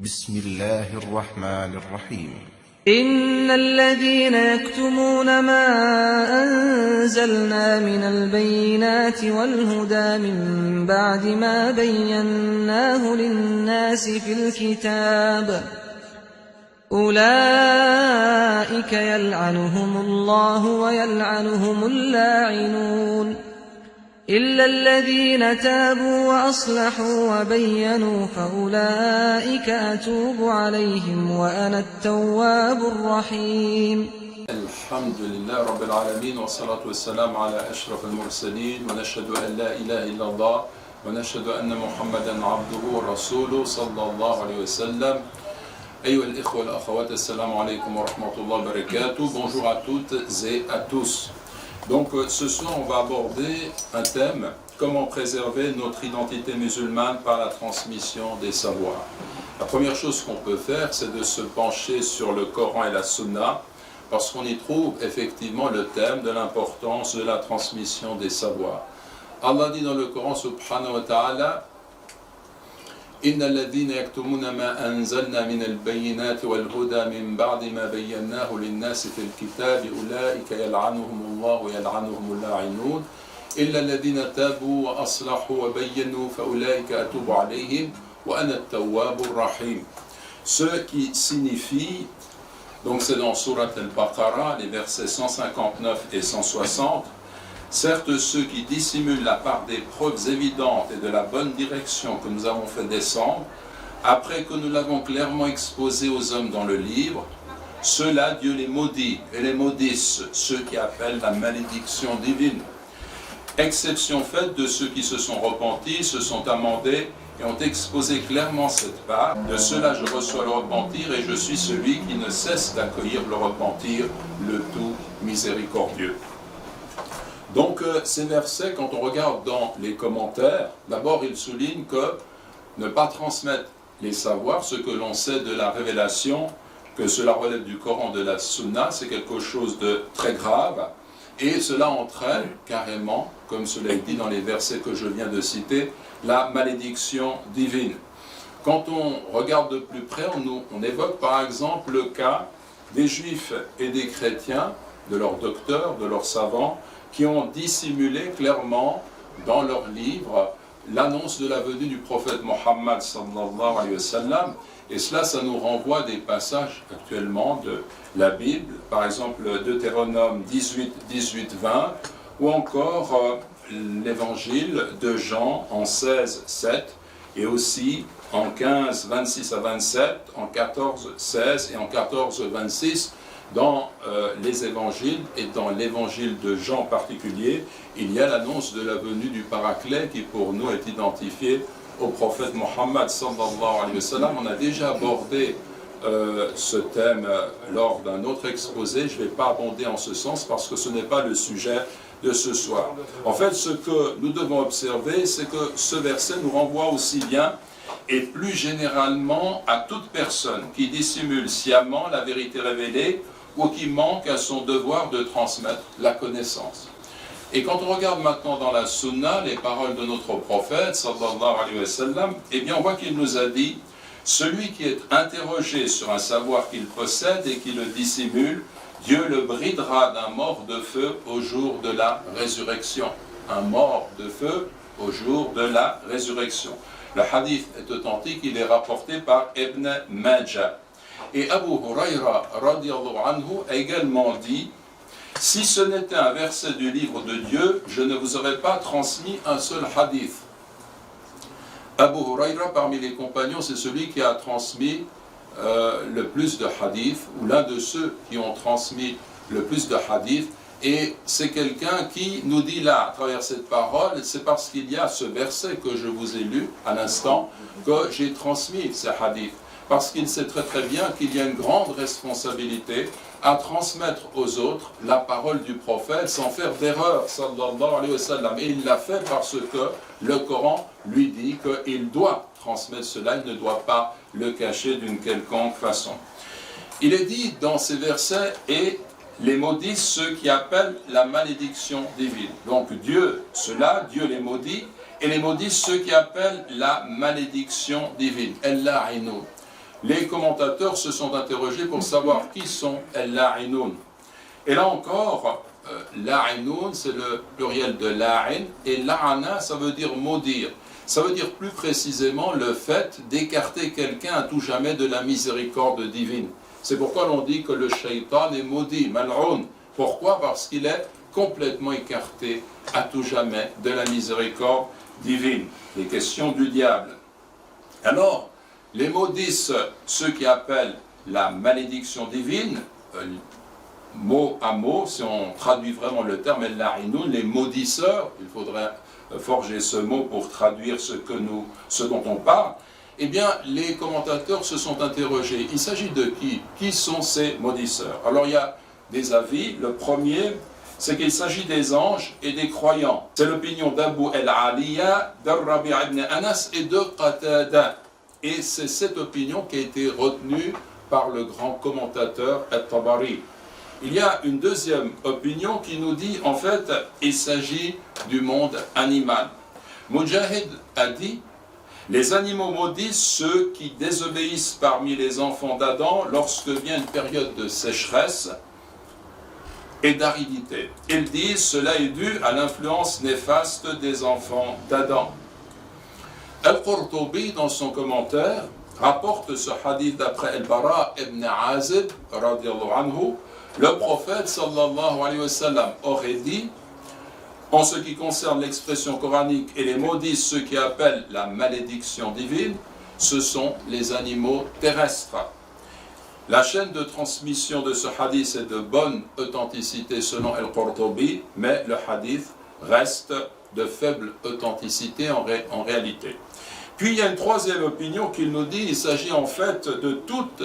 بسم الله الرحمن الرحيم إن الذين يكتمون ما أنزلنا من البينات والهدى من بعد ما بيناه للناس في الكتاب أولئك يلعنهم الله ويلعنهم اللاعنون إلا الذين تابوا وأصلحوا وبينوا فأولئك أتوب عليهم وأنا التواب الرحيم. الحمد لله رب العالمين والصلاة والسلام على أشرف المرسلين ونشهد أن لا إله إلا الله ونشهد أن محمدا عبده ورسوله صلى الله عليه وسلم. أيها الإخوة والأخوات, السلام عليكم ورحمة الله وبركاته. Bonjour à toutes et à tous. Donc ce soir on va aborder un thème: comment préserver notre identité musulmane par la transmission des savoirs. La première chose qu'on peut faire, c'est de se pencher sur le Coran et la Sunna, parce qu'on y trouve effectivement le thème de l'importance de la transmission des savoirs. Allah dit dans le Coran subhanahu wa ta'ala: إن الذين يكتمون ما أنزلنا من البينات والهدى من بعد ما بيناه للناس في الكتاب أولئك يلعنهم الله ويلعنهم اللاعنون إلا الذين تابوا وأصلحوا وبينوا فأولئك أتوب عليهم وأنا التواب الرحيم. Ce qui signifie, donc c'est dans Surat al-Baqarah, les versets 159 et 160, certes, ceux qui dissimulent la part des preuves évidentes et de la bonne direction que nous avons fait descendre, après que nous l'avons clairement exposé aux hommes dans le livre, ceux-là, Dieu les maudit et les maudissent, ceux qui appellent la malédiction divine. Exception faite de ceux qui se sont repentis, se sont amendés et ont exposé clairement cette part. De ceux-là, je reçois le repentir et je suis celui qui ne cesse d'accueillir le repentir, le tout miséricordieux. Donc ces versets, quand on regarde dans les commentaires, d'abord ils soulignent que ne pas transmettre les savoirs, ce que l'on sait de la révélation, que cela relève du Coran, de la Sunna, c'est quelque chose de très grave, et cela entraîne carrément, comme cela est dit dans les versets que je viens de citer, la malédiction divine. Quand on regarde de plus près, on évoque par exemple le cas des Juifs et des chrétiens, de leurs docteurs, de leurs savants, qui ont dissimulé clairement dans leurs livres l'annonce de la venue du prophète Mohammed sallallahu alayhi wa sallam. Et cela, ça nous renvoie des passages actuellement de la Bible, par exemple Deutéronome 18, 18, 20, ou encore l'évangile de Jean en 16, 7, et aussi en 15, 26 à 27, en 14, 16 et en 14, 26, dans les évangiles, et dans l'évangile de Jean en particulier, il y a l'annonce de la venue du Paraclet qui pour nous est identifié au prophète Mohammed sallallahu alayhi wa sallam. On a déjà abordé ce thème lors d'un autre exposé, je ne vais pas abonder en ce sens parce que ce n'est pas le sujet de ce soir. En fait, ce que nous devons observer, c'est que ce verset nous renvoie aussi bien et plus généralement à toute personne qui dissimule sciemment la vérité révélée ou qui manque à son devoir de transmettre la connaissance. Et quand on regarde maintenant dans la Sunna les paroles de notre prophète sallallahu alayhi wa sallam, eh bien on voit qu'il nous a dit: celui qui est interrogé sur un savoir qu'il possède et qui le dissimule, Dieu le bridera d'un mort de feu au jour de la résurrection. Un mort de feu au jour de la résurrection. Le hadith est authentique, il est rapporté par Ibn Majah. Et Abu Huraira radiallahu anhu a également dit: si ce n'était un verset du livre de Dieu, je ne vous aurais pas transmis un seul hadith. Abu Huraira, parmi les compagnons, c'est celui qui a transmis le plus de hadiths, ou l'un de ceux qui ont transmis le plus de hadiths. Et c'est quelqu'un qui nous dit là, à travers cette parole, c'est parce qu'il y a ce verset que je vous ai lu à l'instant, que j'ai transmis ces hadiths. Parce qu'il sait très très bien qu'il y a une grande responsabilité à transmettre aux autres la parole du prophète sans faire d'erreur, sallallahu alayhi wa sallam. Et il l'a fait parce que le Coran lui dit qu'il doit transmettre cela, il ne doit pas le cacher d'une quelconque façon. Il est dit dans ces versets: et les maudissent ceux qui appellent la malédiction divine. Donc Dieu, Dieu les maudit, et les maudissent ceux qui appellent la malédiction divine. El-la'inu. les commentateurs se sont interrogés pour savoir qui sont al-la'inoun. Et là encore, la'inoun, c'est le pluriel de la'in, et la'ana, ça veut dire maudire. Ça veut dire plus précisément le fait d'écarter quelqu'un à tout jamais de la miséricorde divine. C'est pourquoi l'on dit que le shaitan est maudit, mal'oun. Pourquoi? Parce qu'il est complètement écarté à tout jamais de la miséricorde divine. Les questions du diable. Alors, les maudissent ceux qui appellent la malédiction divine, mot à mot, si on traduit vraiment le terme, les maudisseurs, il faudrait forger ce mot pour traduire ce dont on parle. Eh bien, les commentateurs se sont interrogés. Il s'agit de qui? Qui sont ces maudisseurs? Alors, il y a des avis. Le premier, c'est qu'il s'agit des anges et des croyants. C'est l'opinion d'Abu al-Aliya, d'Ar-Rabi' ibn Anas et de Qatada. Et c'est cette opinion qui a été retenue par le grand commentateur At-Tabari. Il y a une deuxième opinion qui nous dit, en fait, il s'agit du monde animal. Mujahid a dit, les animaux maudissent ceux qui désobéissent parmi les enfants d'Adam lorsque vient une période de sécheresse et d'aridité. Ils disent, cela est dû à l'influence néfaste des enfants d'Adam. Al-Qurtubi, dans son commentaire, rapporte ce hadith d'après Al-Bara ibn Azib, radiallahu anhu. Le prophète, sallallahu alayhi wa sallam, aurait dit, en ce qui concerne l'expression coranique, et les maudissent ceux qui appellent la malédiction divine, ce sont les animaux terrestres. La chaîne de transmission de ce hadith est de bonne authenticité selon Al-Qurtubi, mais le hadith reste de faible authenticité en réalité. Puis il y a une troisième opinion qui nous dit qu'il s'agit en fait de toutes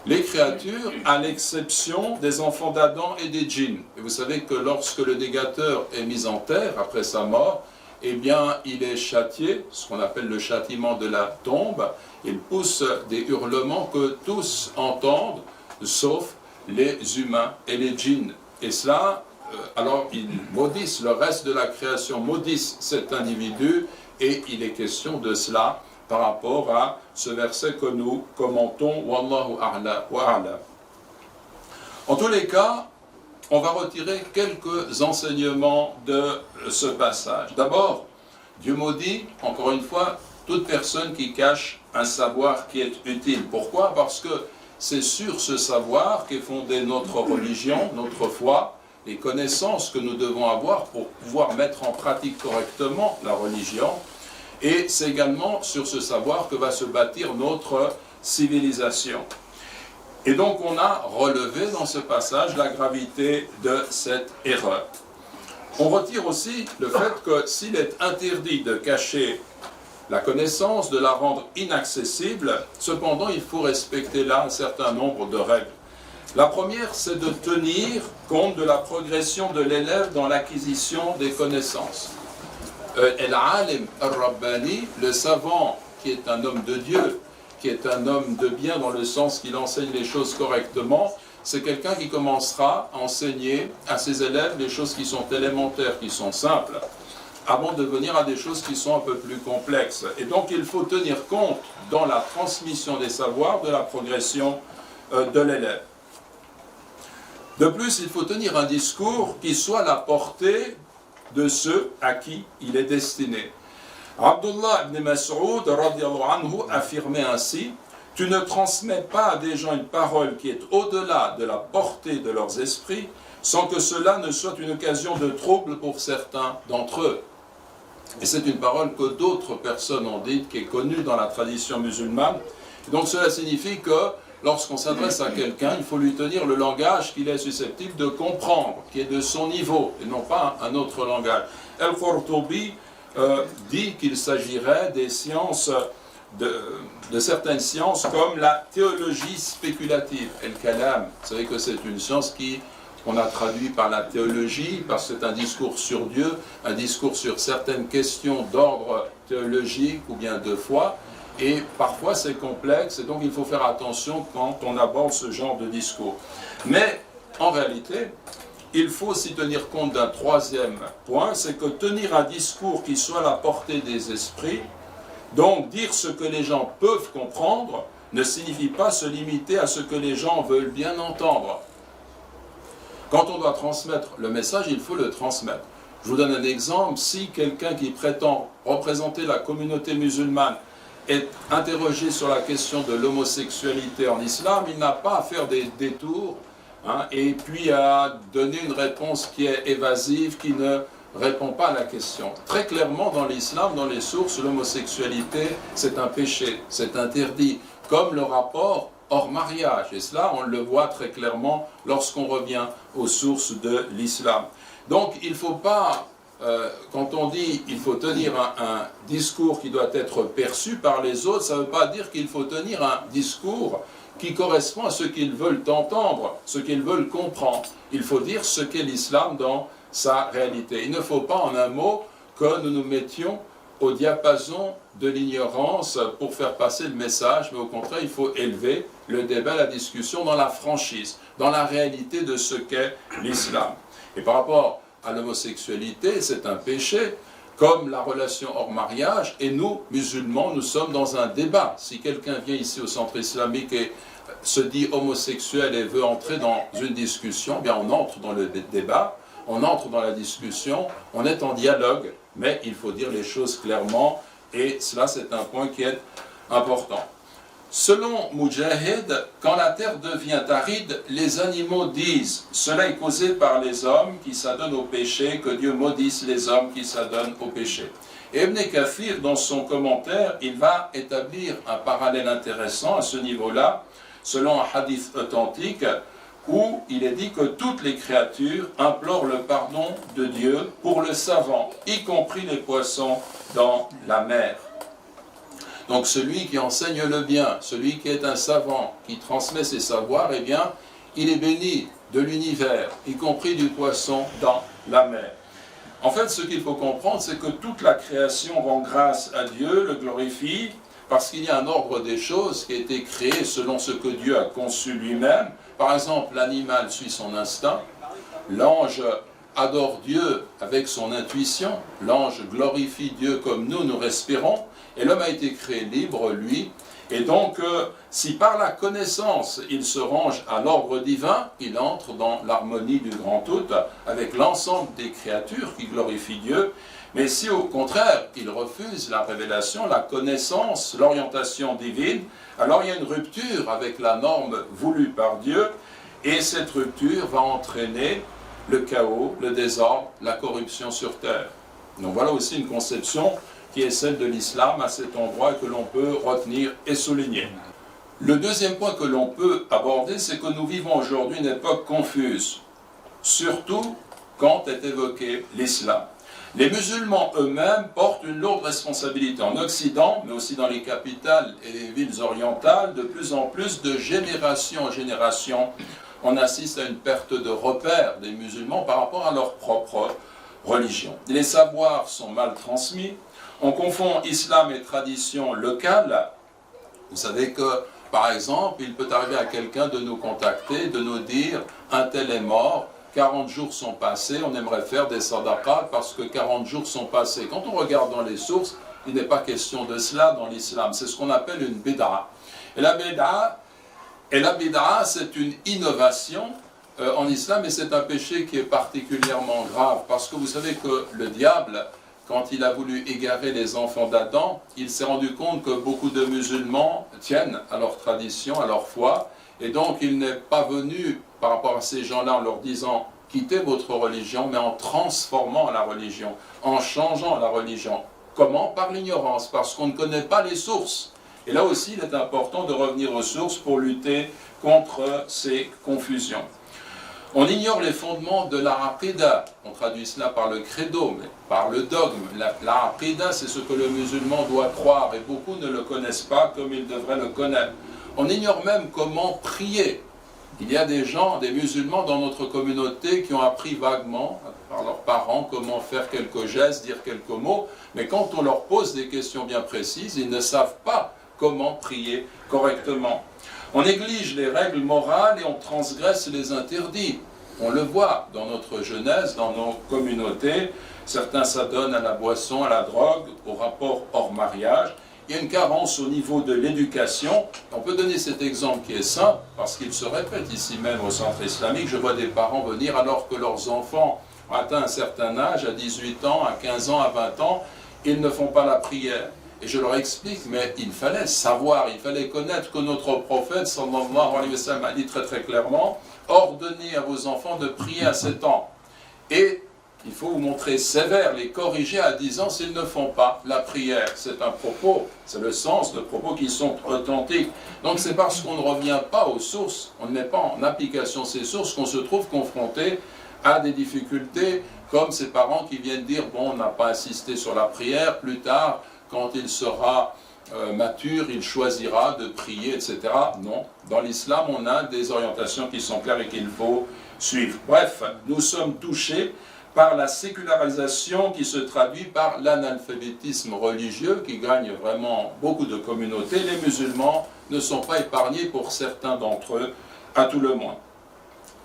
les créatures à l'exception des enfants d'Adam et des djinns. Et vous savez que lorsque le négateur est mis en terre après sa mort, eh bien il est châtié, ce qu'on appelle le châtiment de la tombe. Il pousse des hurlements que tous entendent, sauf les humains et les djinns. Et cela, alors ils maudissent, le reste de la création maudissent cet individu, et il est question de cela par rapport à ce verset que nous commentons, Wallahu a'la wa a'la. En tous les cas, on va retirer quelques enseignements de ce passage. D'abord, Dieu maudit, encore une fois, toute personne qui cache un savoir qui est utile. Pourquoi? Parce que c'est sur ce savoir qu'est fondée notre religion, notre foi, les connaissances que nous devons avoir pour pouvoir mettre en pratique correctement la religion. Et c'est également sur ce savoir que va se bâtir notre civilisation. Et donc on a relevé dans ce passage la gravité de cette erreur. On retire aussi le fait que s'il est interdit de cacher la connaissance, de la rendre inaccessible, cependant il faut respecter là un certain nombre de règles. La première, c'est de tenir compte de la progression de l'élève dans l'acquisition des connaissances. Al-Alim al-Rabbani, le savant qui est un homme de Dieu, qui est un homme de bien dans le sens qu'il enseigne les choses correctement, c'est quelqu'un qui commencera à enseigner à ses élèves les choses qui sont élémentaires, qui sont simples, avant de venir à des choses qui sont un peu plus complexes. Et donc il faut tenir compte dans la transmission des savoirs de la progression de l'élève. De plus, il faut tenir un discours qui soit à la portée de ceux à qui il est destiné. Abdullah ibn Mas'ud radiallahu anhu affirmait ainsi: tu ne transmets pas à des gens une parole qui est au-delà de la portée de leurs esprits, sans que cela ne soit une occasion de trouble pour certains d'entre eux. Et c'est une parole que d'autres personnes ont dite, qui est connue dans la tradition musulmane. Et donc cela signifie que lorsqu'on s'adresse à quelqu'un, il faut lui tenir le langage qu'il est susceptible de comprendre, qui est de son niveau, et non pas un autre langage. Al-Qurtubi dit qu'il s'agirait des sciences, de certaines sciences comme la théologie spéculative. El-Kalam, vous savez que c'est une science qu'on a traduit par la théologie, parce que c'est un discours sur Dieu, un discours sur certaines questions d'ordre théologique ou bien de foi. Et parfois c'est complexe, et donc il faut faire attention quand on aborde ce genre de discours. Mais en réalité, il faut aussi tenir compte d'un troisième point, c'est que tenir un discours qui soit à la portée des esprits, donc dire ce que les gens peuvent comprendre, ne signifie pas se limiter à ce que les gens veulent bien entendre. Quand on doit transmettre le message, il faut le transmettre. Je vous donne un exemple. Si quelqu'un qui prétend représenter la communauté musulmane est interrogé sur la question de l'homosexualité en islam, il n'a pas à faire des détours et puis à donner une réponse qui est évasive, qui ne répond pas à la question. Très clairement, dans l'islam, dans les sources, l'homosexualité, c'est un péché, c'est interdit, comme le rapport hors mariage. Et cela, on le voit très clairement lorsqu'on revient aux sources de l'islam. Donc, il ne faut pas, quand on dit qu'il faut tenir un discours qui doit être perçu par les autres, ça ne veut pas dire qu'il faut tenir un discours qui correspond à ce qu'ils veulent entendre, ce qu'ils veulent comprendre. Il faut dire ce qu'est l'islam dans sa réalité. Il ne faut pas, en un mot, que nous nous mettions au diapason de l'ignorance pour faire passer le message, mais au contraire, il faut élever le débat, la discussion dans la franchise, dans la réalité de ce qu'est l'islam. Et par rapport à l'homosexualité, c'est un péché, comme la relation hors mariage, et nous, musulmans, nous sommes dans un débat. Si quelqu'un vient ici au centre islamique et se dit homosexuel et veut entrer dans une discussion, bien on entre dans le débat, on entre dans la discussion, on est en dialogue, mais il faut dire les choses clairement, et cela c'est un point qui est important. Selon Mujahid, quand la terre devient aride, les animaux disent « Cela est causé par les hommes qui s'adonnent au péché, que Dieu maudisse les hommes qui s'adonnent au péché. » Et Ibn Kathir, dans son commentaire, il va établir un parallèle intéressant à ce niveau-là, selon un hadith authentique, où il est dit que toutes les créatures implorent le pardon de Dieu pour le savant, y compris les poissons dans la mer. Donc celui qui enseigne le bien, celui qui est un savant, qui transmet ses savoirs, eh bien, il est béni de l'univers, y compris du poisson dans la mer. En fait, ce qu'il faut comprendre, c'est que toute la création rend grâce à Dieu, le glorifie, parce qu'il y a un ordre des choses qui a été créé selon ce que Dieu a conçu lui-même. Par exemple, l'animal suit son instinct, l'ange adore Dieu avec son intuition, l'ange glorifie Dieu comme nous respirons, et l'homme a été créé libre, lui, et donc si par la connaissance il se range à l'ordre divin, il entre dans l'harmonie du grand tout avec l'ensemble des créatures qui glorifient Dieu. Mais si au contraire il refuse la révélation, la connaissance, l'orientation divine, alors il y a une rupture avec la norme voulue par Dieu, et cette rupture va entraîner le chaos, le désordre, la corruption sur terre. Donc voilà aussi une conception qui est celle de l'islam à cet endroit que l'on peut retenir et souligner. Le deuxième point que l'on peut aborder, c'est que nous vivons aujourd'hui une époque confuse, surtout quand est évoqué l'islam. Les musulmans eux-mêmes portent une lourde responsabilité en Occident, mais aussi dans les capitales et les villes orientales. De plus en plus, de génération en génération, on assiste à une perte de repère des musulmans par rapport à leur propre religion. Les savoirs sont mal transmis, on confond islam et tradition locale. Vous savez que, par exemple, il peut arriver à quelqu'un de nous contacter, de nous dire « un tel est mort », 40 jours sont passés, on aimerait faire des sadaqas parce que 40 jours sont passés. Quand on regarde dans les sources, il n'est pas question de cela dans l'islam. C'est ce qu'on appelle une bid'a. Et la bid'a, c'est une innovation en islam, et c'est un péché qui est particulièrement grave. Parce que vous savez que le diable, quand il a voulu égarer les enfants d'Adam, il s'est rendu compte que beaucoup de musulmans tiennent à leur tradition, à leur foi, et donc il n'est pas venu par rapport à ces gens-là en leur disant « quittez votre religion », mais en transformant la religion, en changeant la religion. Comment? Par l'ignorance, parce qu'on ne connaît pas les sources. Et là aussi, il est important de revenir aux sources pour lutter contre ces confusions. On ignore les fondements de l'aqida. On traduit cela par le credo, mais par le dogme. L'aqida, c'est ce que le musulman doit croire, et beaucoup ne le connaissent pas comme ils devraient le connaître. On ignore même comment prier. Il y a des gens, des musulmans dans notre communauté qui ont appris vaguement par leurs parents comment faire quelques gestes, dire quelques mots, mais quand on leur pose des questions bien précises, ils ne savent pas comment prier correctement. On néglige les règles morales et on transgresse les interdits. On le voit dans notre jeunesse, dans nos communautés. Certains s'adonnent à la boisson, à la drogue, au rapport hors mariage. il y a une carence au niveau de l'éducation. On peut donner cet exemple qui est simple, parce qu'il se répète ici même au centre islamique. Je vois des parents venir alors que leurs enfants ont atteint un certain âge, à 18 ans, à 15 ans, à 20 ans, ils ne font pas la prière. Et je leur explique, mais il fallait savoir, il fallait connaître que notre prophète, sallallahu alayhi wa sallam, a dit très très clairement, ordonnez à vos enfants de prier à 7 ans. Et il faut vous montrer sévère, les corriger à 10 ans s'ils ne font pas la prière. C'est un propos, c'est le sens de propos qui sont authentiques. Donc c'est parce qu'on ne revient pas aux sources, on ne met pas en application ces sources qu'on se trouve confronté à des difficultés, comme ces parents qui viennent dire, bon, on n'a pas insisté sur la prière, plus tard, quand il sera mature, il choisira de prier, etc. Non, dans l'islam, on a des orientations qui sont claires et qu'il faut suivre. Bref, nous sommes touchés par la sécularisation qui se traduit par l'analphabétisme religieux qui gagne vraiment beaucoup de communautés. Les musulmans ne sont pas épargnés pour certains d'entre eux, à tout le moins.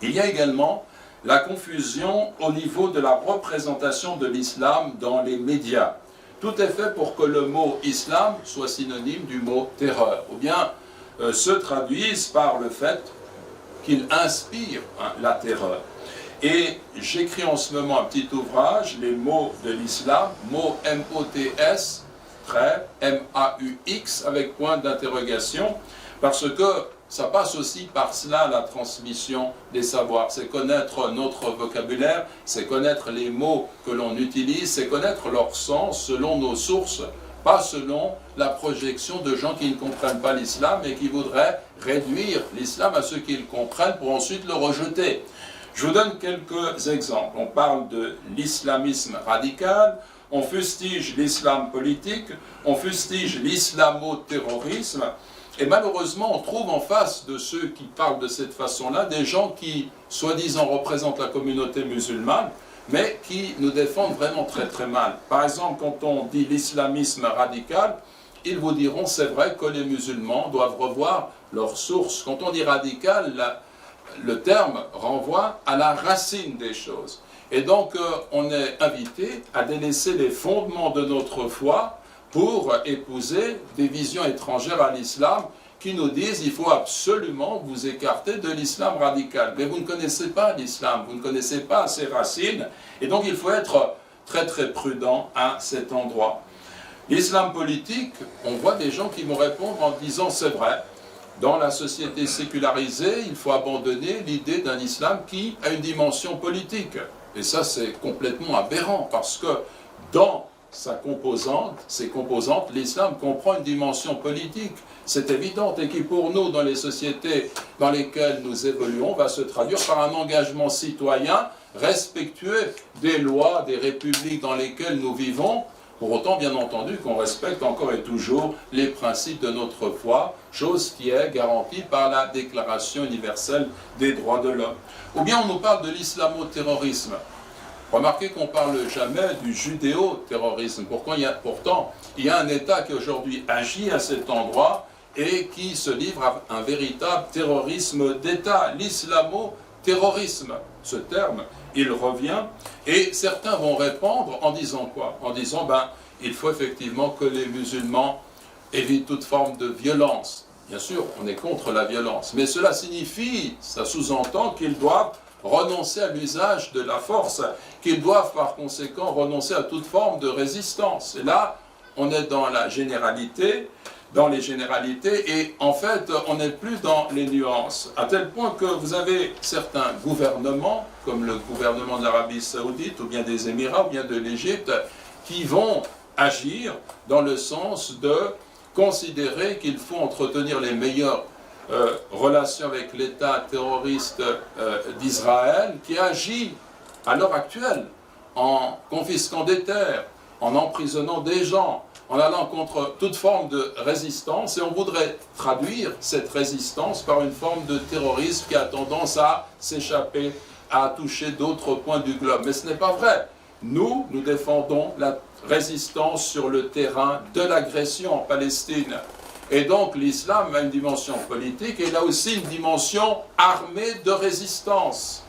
Il y a également la confusion au niveau de la représentation de l'islam dans les médias. Tout est fait pour que le mot islam soit synonyme du mot terreur, ou bien se traduise par le fait qu'il inspire la terreur. Et j'écris en ce moment un petit ouvrage, les mots de l'islam, mots M-O-T-S, trait, M-A-U-X, avec point d'interrogation, parce que ça passe aussi par cela la transmission des savoirs. C'est connaître notre vocabulaire, c'est connaître les mots que l'on utilise, c'est connaître leur sens selon nos sources, pas selon la projection de gens qui ne comprennent pas l'islam et qui voudraient réduire l'islam à ceux qui le comprennent pour ensuite le rejeter. Je vous donne quelques exemples. On parle de l'islamisme radical, on fustige l'islam politique, on fustige l'islamo-terrorisme, et malheureusement on trouve en face de ceux qui parlent de cette façon-là des gens qui, soi-disant, représentent la communauté musulmane, mais qui nous défendent vraiment très très mal. Par exemple, quand on dit l'islamisme radical, ils vous diront c'est vrai que les musulmans doivent revoir leurs sources. Quand on dit radical, le terme renvoie à la racine des choses. Et donc, on est invité à délaisser les fondements de notre foi pour épouser des visions étrangères à l'islam qui nous disent il faut absolument vous écarter de l'islam radical. Mais vous ne connaissez pas l'islam, vous ne connaissez pas ses racines, et donc il faut être très très prudent à cet endroit. L'islam politique, on voit des gens qui vont répondre en disant c'est vrai, dans la société sécularisée, il faut abandonner l'idée d'un islam qui a une dimension politique. Et ça, c'est complètement aberrant, parce que dans ses composantes, l'islam comprend une dimension politique. C'est évident, et qui pour nous, dans les sociétés dans lesquelles nous évoluons, va se traduire par un engagement citoyen respectueux des lois, des républiques dans lesquelles nous vivons, pour autant, bien entendu, qu'on respecte encore et toujours les principes de notre foi, chose qui est garantie par la Déclaration universelle des droits de l'homme. Ou bien on nous parle de l'islamo-terrorisme. Remarquez qu'on ne parle jamais du judéo-terrorisme. Pourtant, il y a un État qui aujourd'hui agit à cet endroit et qui se livre à un véritable terrorisme d'État, l'islamo-terrorisme. Ce terme, il revient, et certains vont répondre en disant quoi? En disant, il faut effectivement que les musulmans évitent toute forme de violence. Bien sûr, on est contre la violence, mais cela signifie, ça sous-entend qu'ils doivent renoncer à l'usage de la force, qu'ils doivent par conséquent renoncer à toute forme de résistance. Et là, on est dans la généralité, dans les généralités, et en fait, on n'est plus dans les nuances, à tel point que vous avez certains gouvernements, comme le gouvernement de l'Arabie Saoudite, ou bien des Émirats, ou bien de l'Égypte, qui vont agir dans le sens de considérer qu'il faut entretenir les meilleures relations avec l'État terroriste d'Israël, qui agit à l'heure actuelle en confisquant des terres, en emprisonnant des gens, en allant contre toute forme de résistance, et on voudrait traduire cette résistance par une forme de terrorisme qui a tendance à s'échapper, à toucher d'autres points du globe. Mais ce n'est pas vrai. Nous défendons la résistance sur le terrain de l'agression en Palestine. Et donc l'islam a une dimension politique et il a aussi une dimension armée de résistance.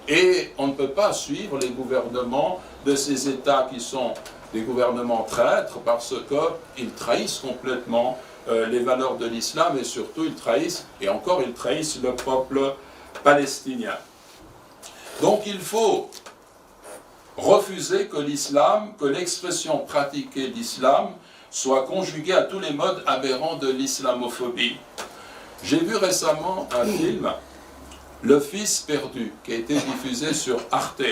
Et on ne peut pas suivre les gouvernements de ces États qui sont des gouvernements traîtres parce qu'ils trahissent complètement les valeurs de l'islam et surtout ils trahissent le peuple palestinien. Donc il faut refuser que l'islam, que l'expression pratiquée d'islam soit conjuguée à tous les modes aberrants de l'islamophobie. J'ai vu récemment un film, Le Fils perdu, qui a été diffusé sur Arte.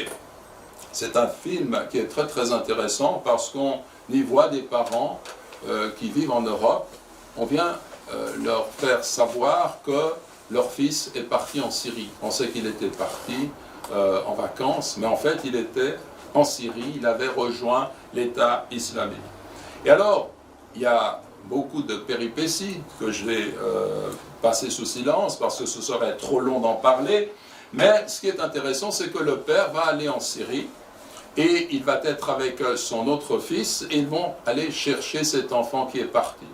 C'est un film qui est très très intéressant parce qu'on y voit des parents qui vivent en Europe. On vient leur faire savoir que leur fils est parti en Syrie. On sait qu'il était parti en vacances, mais en fait il était en Syrie, il avait rejoint l'État islamique. Et alors, il y a beaucoup de péripéties que je vais passer sous silence parce que ce serait trop long d'en parler, mais ce qui est intéressant, c'est que le père va aller en Syrie et il va être avec son autre fils et ils vont aller chercher cet enfant qui est parti.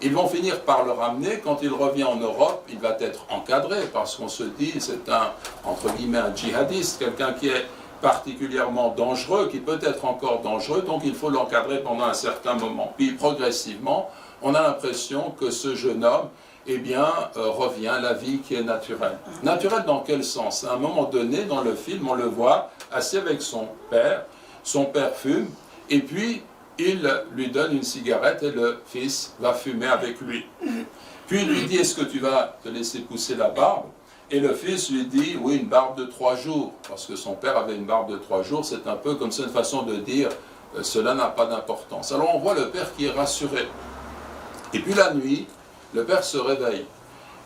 Ils vont finir par le ramener. Quand il revient en Europe, il va être encadré parce qu'on se dit c'est un, entre guillemets, un djihadiste, quelqu'un qui est particulièrement dangereux, qui peut être encore dangereux, donc il faut l'encadrer pendant un certain moment. Puis progressivement, on a l'impression que ce jeune homme, eh bien, revient à la vie qui est naturelle. Naturelle dans quel sens? À un moment donné, dans le film, on le voit assis avec son père fume, et puis il lui donne une cigarette et le fils va fumer avec lui. Puis il lui dit, est-ce que tu vas te laisser pousser la barbe? Et le fils lui dit, oui, une barbe de 3 jours, parce que son père avait une barbe de 3 jours, c'est un peu comme ça une façon de dire, cela n'a pas d'importance. Alors on voit le père qui est rassuré. Et puis la nuit, le père se réveille.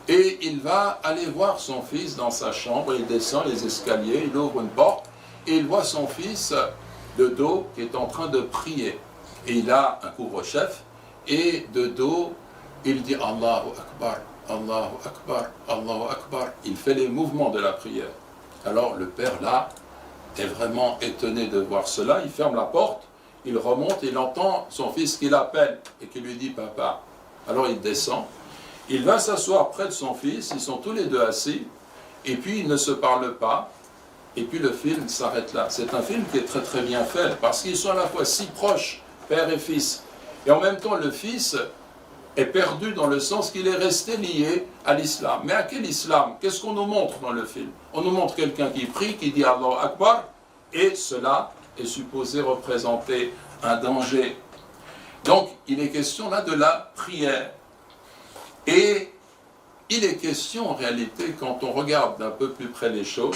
Et il va aller voir son fils dans sa chambre, il descend les escaliers, il ouvre une porte, et il voit son fils de dos qui est en train de prier. Et il a un couvre-chef, et de dos, il dit Allahu Akbar, Allahu Akbar, Allahu Akbar. Il fait les mouvements de la prière. Alors le père là est vraiment étonné de voir cela, il ferme la porte, il remonte, il entend son fils qui l'appelle et qui lui dit papa. Alors il descend, il va s'asseoir près de son fils, ils sont tous les deux assis, et puis ils ne se parlent pas, et puis le film s'arrête là. C'est un film qui est très très bien fait, parce qu'ils sont à la fois si proches, père et fils, et en même temps le fils est perdu dans le sens qu'il est resté lié à l'islam. Mais à quel islam? Qu'est-ce qu'on nous montre dans le film? On nous montre quelqu'un qui prie, qui dit Allahu Akbar, et cela est supposé représenter un danger. Donc, il est question là de la prière. Et il est question en réalité, quand on regarde d'un peu plus près les choses,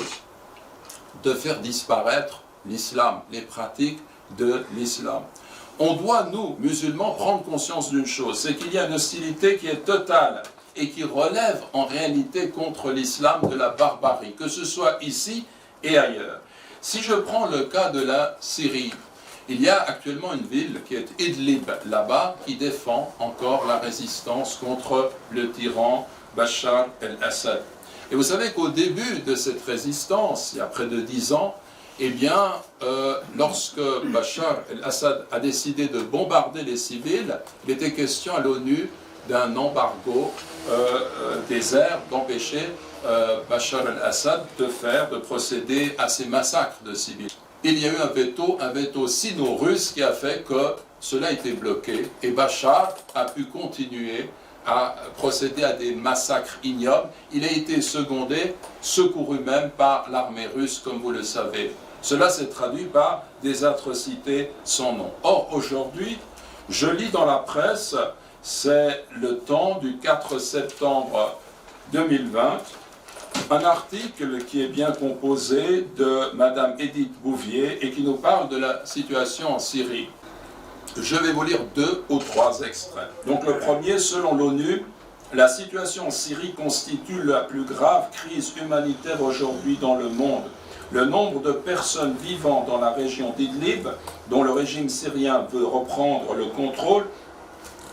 de faire disparaître l'islam, les pratiques de l'islam. On doit, nous, musulmans, prendre conscience d'une chose, c'est qu'il y a une hostilité qui est totale et qui relève en réalité contre l'islam de la barbarie, que ce soit ici et ailleurs. Si je prends le cas de la Syrie, il y a actuellement une ville qui est Idlib, là-bas, qui défend encore la résistance contre le tyran Bachar el-Assad. Et vous savez qu'au début de cette résistance, il y a près de 10 ans, eh bien, lorsque Bachar el-Assad a décidé de bombarder les civils, il était question à l'ONU d'un embargo des airs, d'empêcher Bachar el-Assad de procéder à ces massacres de civils. Il y a eu un veto sino-russe qui a fait que cela a été bloqué et Bachar a pu continuer à procéder à des massacres ignobles. Il a été secondé, secouru même par l'armée russe, comme vous le savez. Cela s'est traduit par des atrocités sans nom. Or, aujourd'hui, je lis dans la presse, c'est Le Temps du 4 septembre 2020, un article qui est bien composé de Madame Edith Bouvier et qui nous parle de la situation en Syrie. Je vais vous lire 2 ou 3 extraits. Donc le premier, selon l'ONU, la situation en Syrie constitue la plus grave crise humanitaire aujourd'hui dans le monde. Le nombre de personnes vivant dans la région d'Idlib, dont le régime syrien veut reprendre le contrôle,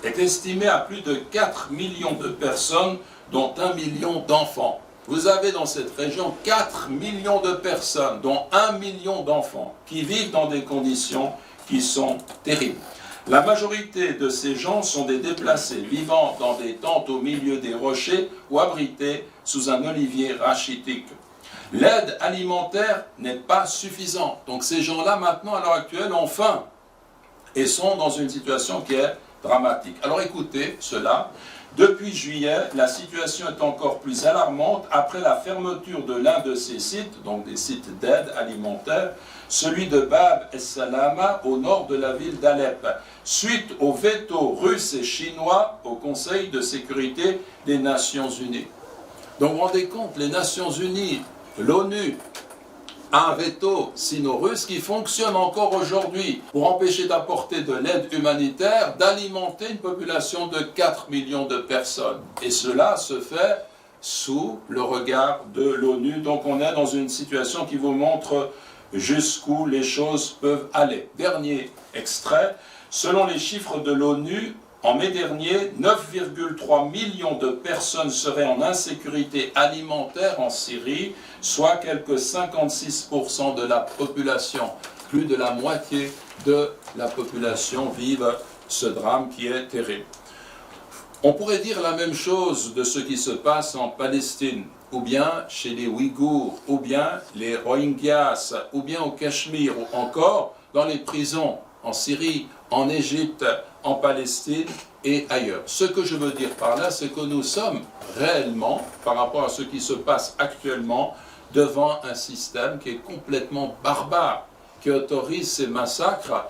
est estimé à plus de 4 millions de personnes, dont 1 million d'enfants. Vous avez dans cette région 4 millions de personnes, dont 1 million d'enfants, qui vivent dans des conditions qui sont terribles. La majorité de ces gens sont des déplacés, vivant dans des tentes au milieu des rochers ou abrités sous un olivier rachitique. L'aide alimentaire n'est pas suffisante. Donc ces gens-là, maintenant, à l'heure actuelle, ont faim. et sont dans une situation qui est dramatique. Alors écoutez cela. Depuis juillet, la situation est encore plus alarmante après la fermeture de l'un de ces sites, donc des sites d'aide alimentaire, celui de Bab es-Salama au nord de la ville d'Alep, suite au veto russe et chinois au Conseil de sécurité des Nations Unies. Donc vous vous rendez compte, les Nations Unies, l'ONU, a un veto sino-russe qui fonctionne encore aujourd'hui pour empêcher d'apporter de l'aide humanitaire, d'alimenter une population de 4 millions de personnes. Et cela se fait sous le regard de l'ONU. Donc on est dans une situation qui vous montre jusqu'où les choses peuvent aller. Dernier extrait, selon les chiffres de l'ONU, en mai dernier, 9,3 millions de personnes seraient en insécurité alimentaire en Syrie, soit quelques 56% de la population. Plus de la moitié de la population vive ce drame qui est terrible. On pourrait dire la même chose de ce qui se passe en Palestine, ou bien chez les Ouïghours, ou bien les Rohingyas, ou bien au Cachemire, ou encore dans les prisons en Syrie, en Égypte, en Palestine et ailleurs. Ce que je veux dire par là, c'est que nous sommes réellement, par rapport à ce qui se passe actuellement, devant un système qui est complètement barbare, qui autorise ces massacres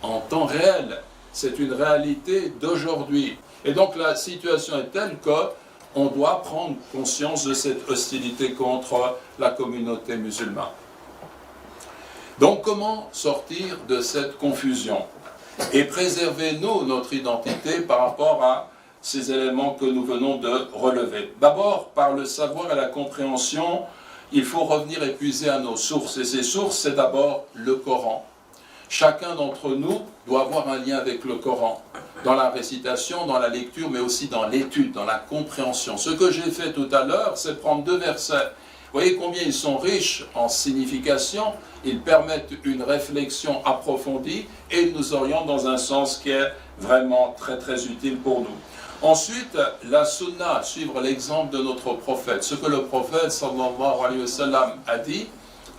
en temps réel. C'est une réalité d'aujourd'hui. Et donc la situation est telle qu'on doit prendre conscience de cette hostilité contre la communauté musulmane. Donc comment sortir de cette confusion et préserver notre identité par rapport à ces éléments que nous venons de relever? D'abord, par le savoir et la compréhension, il faut revenir et puiser à nos sources. Et ces sources, c'est d'abord le Coran. Chacun d'entre nous doit avoir un lien avec le Coran, dans la récitation, dans la lecture, mais aussi dans l'étude, dans la compréhension. Ce que j'ai fait tout à l'heure, c'est prendre 2 versets. Vous voyez combien ils sont riches en signification, ils permettent une réflexion approfondie et ils nous orientent dans un sens qui est vraiment très très utile pour nous. Ensuite, la sunna, suivre l'exemple de notre prophète. Ce que le prophète sallallahu alayhi wa sallam a dit,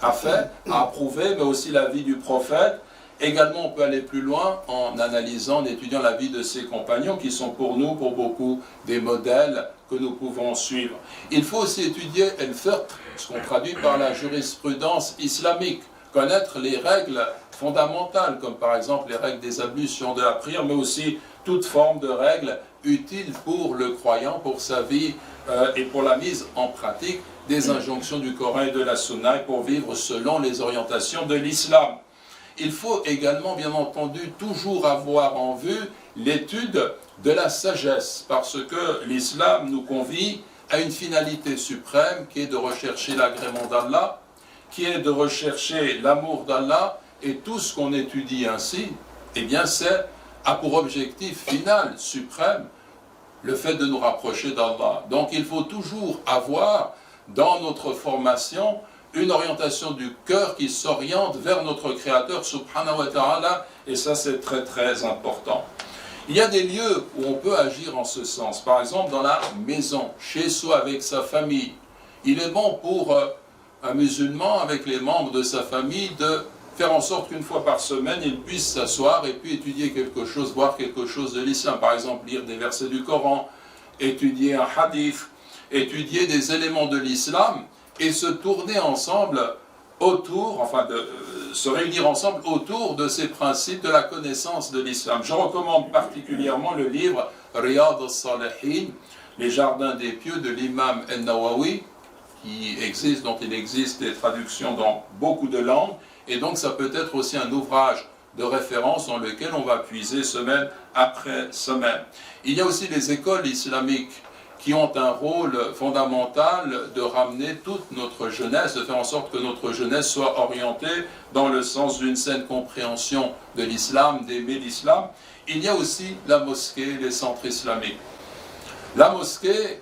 a fait, a approuvé, mais aussi la vie du prophète. Également, on peut aller plus loin en analysant, en étudiant la vie de ses compagnons qui sont pour nous, pour beaucoup, des modèles que nous pouvons suivre. Il faut aussi étudier el-fiqh, ce qu'on traduit par la jurisprudence islamique, connaître les règles fondamentales, comme par exemple les règles des ablutions de la prière, mais aussi toute forme de règles utiles pour le croyant, pour sa vie et pour la mise en pratique des injonctions du Coran et de la Sunna, et pour vivre selon les orientations de l'islam. Il faut également, bien entendu, toujours avoir en vue l'étude de la sagesse, parce que l'islam nous convie à une finalité suprême qui est de rechercher l'agrément d'Allah, qui est de rechercher l'amour d'Allah, et tout ce qu'on étudie ainsi, eh bien a pour objectif final, suprême, le fait de nous rapprocher d'Allah. Donc il faut toujours avoir dans notre formation une orientation du cœur qui s'oriente vers notre Créateur, subhanahu wa ta'ala, et ça c'est très très important. Il y a des lieux où on peut agir en ce sens, par exemple dans la maison, chez soi, avec sa famille. Il est bon pour un musulman, avec les membres de sa famille, de faire en sorte qu'une fois par semaine, il puisse s'asseoir et puis étudier quelque chose, voir quelque chose de l'islam, par exemple lire des versets du Coran, étudier un hadith, étudier des éléments de l'islam, et se tourner ensemble autour, se réunir ensemble autour de ces principes de la connaissance de l'islam. Je recommande particulièrement le livre Riyad al-Salihin, les jardins des pieux de l'imam al-Nawawi, dont il existe des traductions dans beaucoup de langues, et donc ça peut être aussi un ouvrage de référence dans lequel on va puiser semaine après semaine. Il y a aussi les écoles islamiques qui ont un rôle fondamental de ramener toute notre jeunesse, de faire en sorte que notre jeunesse soit orientée dans le sens d'une saine compréhension de l'islam, d'aimer l'islam. Il y a aussi la mosquée, les centres islamiques. La mosquée,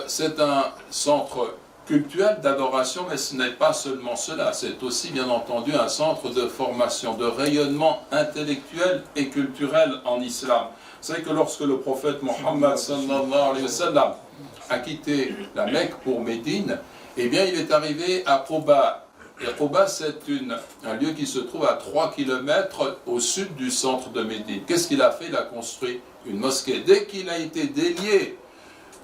c'est un centre cultuel d'adoration, mais ce n'est pas seulement cela, c'est aussi bien entendu un centre de formation, de rayonnement intellectuel et culturel en islam. Vous savez que lorsque le prophète Mohammed sallallahu alayhi wa sallam a quitté la Mecque pour Médine, eh bien il est arrivé à Quba, Et Quba, c'est un lieu qui se trouve à 3 km au sud du centre de Médine. Qu'est-ce qu'il a fait? Il a construit une mosquée. Dès qu'il a été délié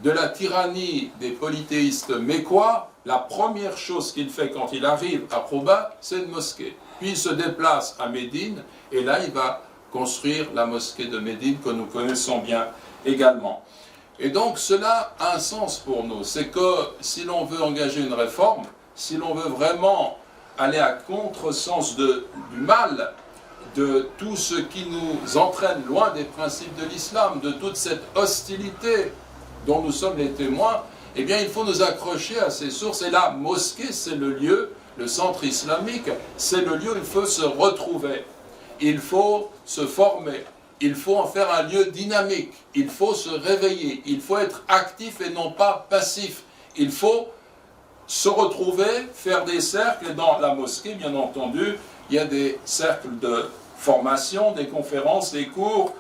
de la tyrannie des polythéistes mécois, la première chose qu'il fait quand il arrive à Quba, c'est une mosquée. Puis il se déplace à Médine, et là il va construire la mosquée de Médine que nous connaissons bien également. Et donc cela a un sens pour nous, c'est que si l'on veut engager une réforme, si l'on veut vraiment aller à contresens du mal, de tout ce qui nous entraîne loin des principes de l'islam, de toute cette hostilité dont nous sommes les témoins, eh bien il faut nous accrocher à ces sources. Et la mosquée, c'est le lieu, le centre islamique, c'est le lieu où il faut se retrouver, il faut se former, il faut en faire un lieu dynamique, il faut se réveiller, il faut être actif et non pas passif, il faut se retrouver, faire des cercles. Et dans la mosquée, bien entendu, il y a des cercles de formation, des conférences, des cours,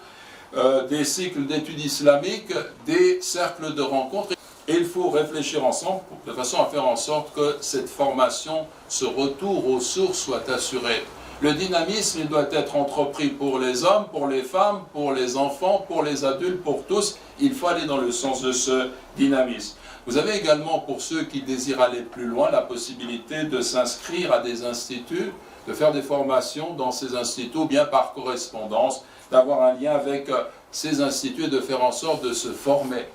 des cycles d'études islamiques, des cercles de rencontres. Et il faut réfléchir ensemble de façon à faire en sorte que cette formation, ce retour aux sources soit assuré. Le dynamisme, il doit être entrepris pour les hommes, pour les femmes, pour les enfants, pour les adultes, pour tous. Il faut aller dans le sens de ce dynamisme. Vous avez également, pour ceux qui désirent aller plus loin, la possibilité de s'inscrire à des instituts, de faire des formations dans ces instituts, ou bien par correspondance, d'avoir un lien avec ces instituts et de faire en sorte de se former.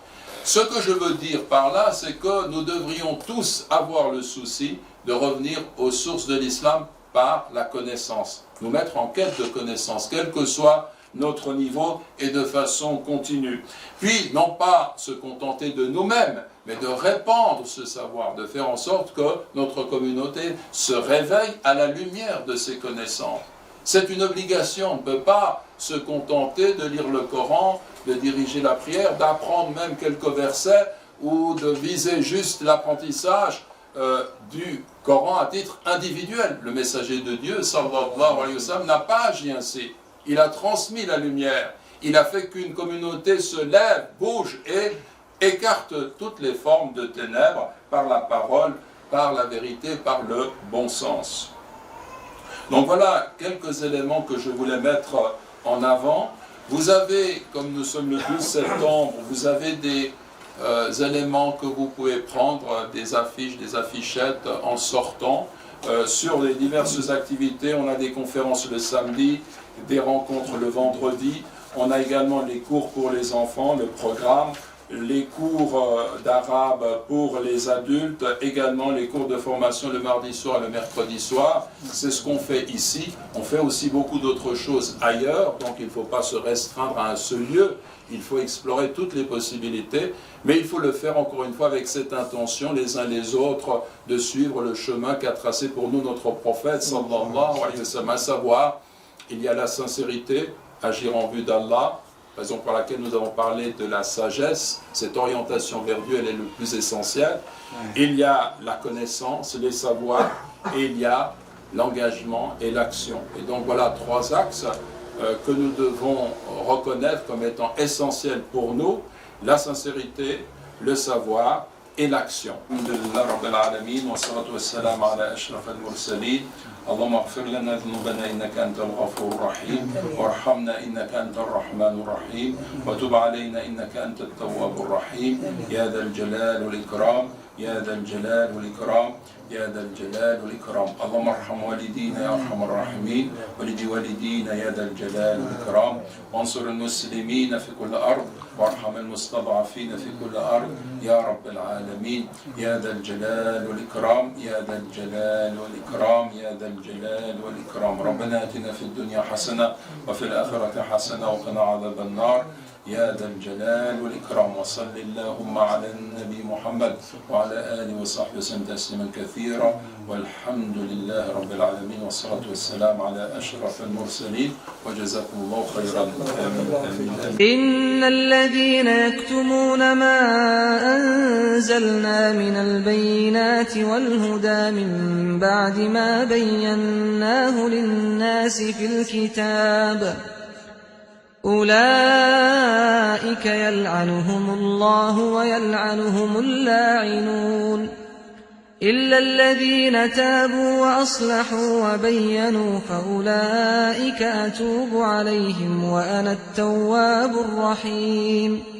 Ce que je veux dire par là, c'est que nous devrions tous avoir le souci de revenir aux sources de l'islam par la connaissance, nous mettre en quête de connaissance, quel que soit notre niveau et de façon continue. Puis, non pas se contenter de nous-mêmes, mais de répandre ce savoir, de faire en sorte que notre communauté se réveille à la lumière de ces connaissances. C'est une obligation, on ne peut pas se contenter de lire le Coran, de diriger la prière, d'apprendre même quelques versets ou de viser juste l'apprentissage du Coran à titre individuel. Le messager de Dieu, sallallahu alayhi wa sallam, n'a pas agi ainsi. Il a transmis la lumière. Il a fait qu'une communauté se lève, bouge et écarte toutes les formes de ténèbres par la parole, par la vérité, par le bon sens. Donc voilà quelques éléments que je voulais mettre en avant. Vous avez, comme nous sommes le 12 septembre, vous avez des éléments que vous pouvez prendre, des affiches, des affichettes en sortant sur les diverses activités. On a des conférences le samedi, des rencontres le vendredi. On a également les cours pour les enfants, le programme, les cours d'arabe pour les adultes, également les cours de formation le mardi soir et le mercredi soir. C'est ce qu'on fait ici. On fait aussi beaucoup d'autres choses ailleurs, donc il ne faut pas se restreindre à un seul lieu. Il faut explorer toutes les possibilités, mais il faut le faire encore une fois avec cette intention, les uns les autres, de suivre le chemin qu'a tracé pour nous notre prophète, sallallahu alayhi wa sallam, à savoir, il y a la sincérité, agir en vue d'Allah, raison pour laquelle nous avons parlé de la sagesse, cette orientation vers Dieu, elle est le plus essentielle. Il y a la connaissance, les savoirs, et il y a l'engagement et l'action. Et donc voilà 3 axes que nous devons reconnaître comme étant essentiels pour nous, la sincérité, le savoir et l'action. اللهم اغفر لنا ذنوبنا إنك أنت الغفور الرحيم وارحمنا إنك أنت الرحمن الرحيم وتب علينا إنك أنت التواب الرحيم يا ذا الجلال والإكرام يا ذا الجلال والإكرام يا ذا الجلال والإكرام اللهم ارحم والدينا يا أرحم الراحمين ولد والدينا يا ذا الجلال والإكرام وانصر المسلمين في كل أرض وارحم المستضعفين في كل أرض يا رب العالمين يا ذا الجلال والإكرام يا ذا الجلال والإكرام يا ذا الجلال والإكرام ربنا آتنا في الدنيا حسنة وفي الآخرة حسنة وقنا عذاب النار يا ذا الجلال والإكرام وصل اللهم على النبي محمد وعلى آله وصحبه وسلم تسليما كثيرا والحمد لله رب العالمين والصلاة والسلام على أشرف المرسلين وجزاكم الله خيرا آمين. إن الذين يكتمون ما أنزلنا من البينات والهدى من بعد ما بيناه للناس في الكتاب أولئك يلعنهم الله ويلعنهم اللاعنون إلا الذين تابوا وأصلحوا وبينوا فأولئك أتوب عليهم وأنا التواب الرحيم